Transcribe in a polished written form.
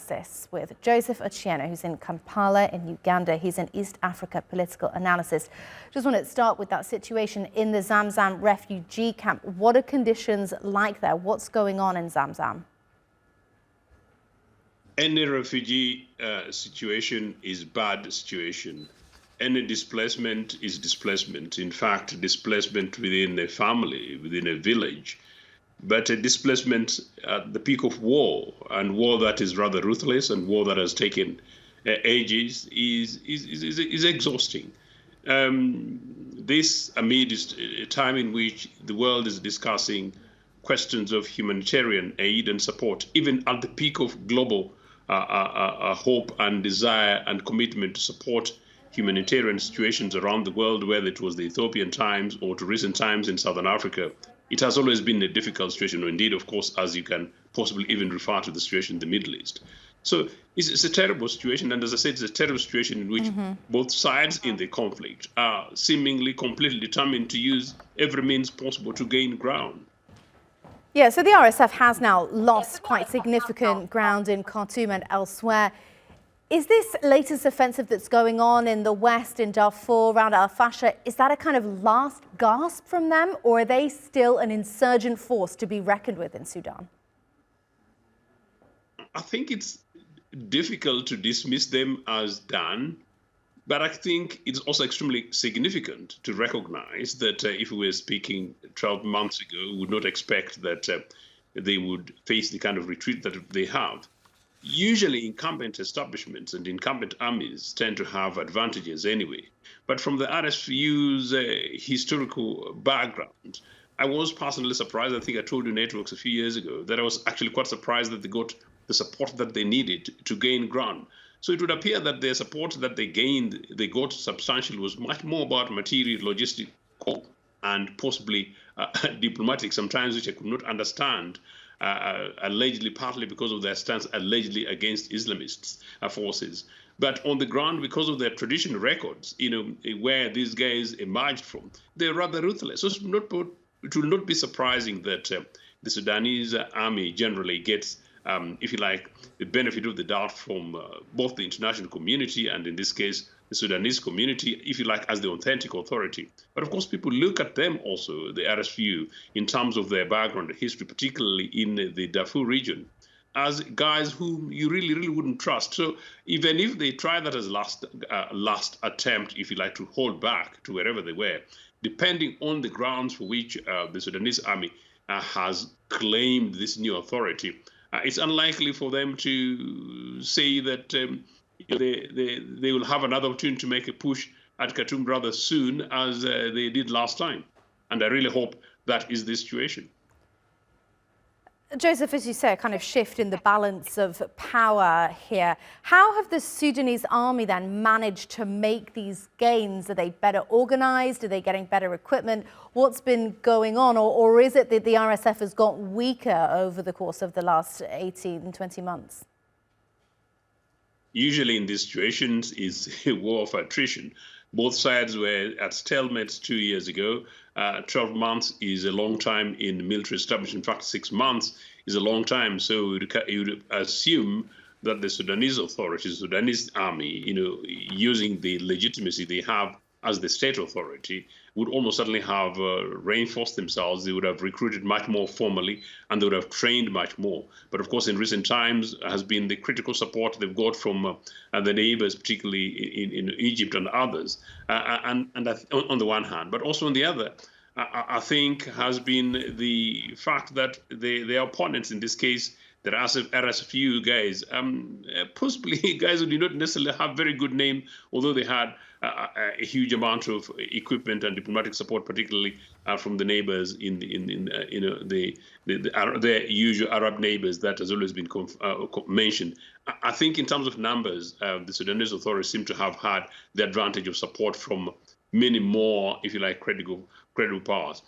analysis with Joseph Ochieno, who's in Kampala in Uganda. He's an East Africa political analyst. Just want to start with that situation in the Zamzam refugee camp. What are conditions like there? What's going on in Zamzam? Any refugee situation is bad situation. Any displacement is displacement. In fact, displacement within a family, within a village. But a displacement at the peak of war, and war that is rather ruthless, and war that has taken ages, is exhausting. This amidst a time in which the world is discussing questions of humanitarian aid and support, even at the peak of global hope and desire and commitment to support humanitarian situations around the world, whether it was the Ethiopian times or to recent times in Southern Africa. It has always been a difficult situation, or indeed, of course, as you can possibly even refer to the situation in the Middle East. So it's a terrible situation, and as I said, it's a terrible situation in which both sides in the conflict are seemingly completely determined to use every means possible to gain ground. Yeah, so the RSF has now lost quite significant ground in Khartoum and elsewhere. Is this latest offensive that's going on in the west, in Darfur, around Al-Fasher, is that a kind of last gasp from them, or are they still an insurgent force to be reckoned with in Sudan? I think it's difficult to dismiss them as done, but I think it's also extremely significant to recognize that if we were speaking 12 months ago, we would not expect that they would face the kind of retreat that they have. Usually incumbent establishments and incumbent armies tend to have advantages anyway. But from the RSFU's historical background, I was personally surprised. I think I told you Networks a few years ago that I was actually quite surprised that they got the support that they needed to gain ground. So it would appear that the support that they got substantially was much more about material, logistical, and possibly diplomatic, sometimes which I could not understand. Allegedly, partly because of their stance allegedly against Islamist forces, but on the ground, because of their traditional records, where these guys emerged from, they're rather ruthless. So it will not be surprising that the Sudanese army generally gets, if you like, the benefit of the doubt from both the international community and, in this case, the Sudanese community, if you like, as the authentic authority. But of course, people look at them also, the RSF, in terms of their background, history, particularly in the Darfur region, as guys whom you really wouldn't trust. So even if they try that as last attempt, if you like, to hold back to wherever they were, depending on the grounds for which the Sudanese army has claimed this new authority, it's unlikely for them to say that they will have another opportunity to make a push at Khartoum rather soon as they did last time. And I really hope that is the situation. Joseph, as you say, a kind of shift in the balance of power here. How have the Sudanese army then managed to make these gains? Are they better organized? Are they getting better equipment? What's been going on? Or is it that the RSF has got weaker over the course of the last 18, 20 months? Usually in these situations is a war of attrition. Both sides were at stalemate 2 years ago. 12 months is a long time in the military establishment. In fact, 6 months is a long time. So you would assume that the Sudanese authorities, Sudanese army, using the legitimacy they have as the state authority, would almost certainly have reinforced themselves. They would have recruited much more formally, and they would have trained much more. But of course, in recent times has been the critical support they've got from the neighbors, particularly in Egypt and others, and on the one hand. But also on the other, I think has been the fact that their opponents, in this case, the RSFU guys, possibly guys who do not necessarily have very good name, although they had a huge amount of equipment and diplomatic support, particularly from the neighbors their usual Arab neighbors that has always been mentioned. I think in terms of numbers, the Sudanese authorities seem to have had the advantage of support from many more, if you like, credible powers.